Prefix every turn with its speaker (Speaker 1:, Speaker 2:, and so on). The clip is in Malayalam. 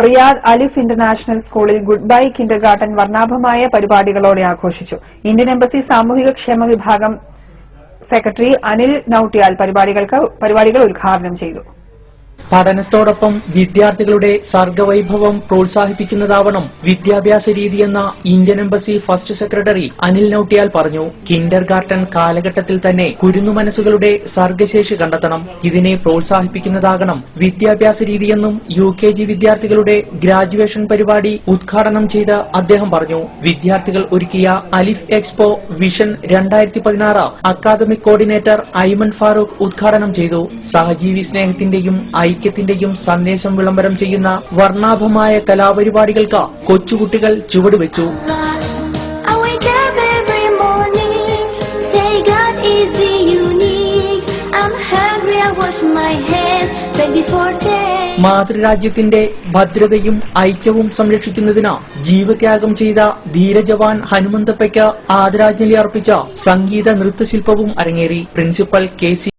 Speaker 1: റിയാദ് അലിഫ് ഇന്റർനാഷണൽ സ്കൂളിൽ ഗുഡ് ബൈ കിൻഡർഗാർട്ടൻ വർണ്ണാഭമായ പരിപാടികളോടെ ആഘോഷിച്ചു. ഇന്ത്യൻ എംബസി സാമൂഹിക ക്ഷേമ വിഭാഗം സെക്രട്ടറി അനിൽ നൌട്ടിയാൽ പരിപാടികൾ ഉദ്ഘാടനം ചെയ്തു.
Speaker 2: പഠനത്തോടൊപ്പം വിദ്യാർത്ഥികളുടെ സർഗവൈഭവം പ്രോത്സാഹിപ്പിക്കുന്നതാവണം വിദ്യാഭ്യാസ രീതിയെന്ന Indian embassy first secretary Anil Nautiyal പറഞ്ഞു. കിൻഡർഗാർട്ടൻ കാലഘട്ടത്തിൽ തന്നെ കുരുന്നു മനസ്സുകളുടെ സർഗശേഷി കണ്ടെത്തണം. ഇതിനെ പ്രോത്സാഹിപ്പിക്കുന്നതാകണം വിദ്യാഭ്യാസ രീതിയെന്നും UKG വിദ്യാർത്ഥികളുടെ ഗ്രാജുവേഷൻ പരിപാടി ഉദ്ഘാടനം ചെയ്ത് അദ്ദേഹം പറഞ്ഞു. വിദ്യാർത്ഥികൾ ഒരുക്കിയ Alif expo vision 2016 academic coordinator Aiman Farooq ഉദ്ഘാടനം ചെയ്തു. സഹജീവി സ്നേഹത്തിന്റെയും ഐക്യത്തിന്റെയും സന്ദേശം വിളംബരം ചെയ്യുന്ന വർണ്ണാഭമായ കലാപരിപാടികൾക്ക് കൊച്ചുകുട്ടികൾ ചുവടുവെച്ചു. മാതൃരാജ്യത്തിന്റെ ഭദ്രതയും ഐക്യവും സംരക്ഷിക്കുന്നതിന് ജീവത്യാഗം ചെയ്ത ധീരജവാൻ ഹനുമന്തപ്പയ്ക്ക് ആദരാഞ്ജലി അർപ്പിച്ച സംഗീത നൃത്തശില്പവും അരങ്ങേറി. Principal KC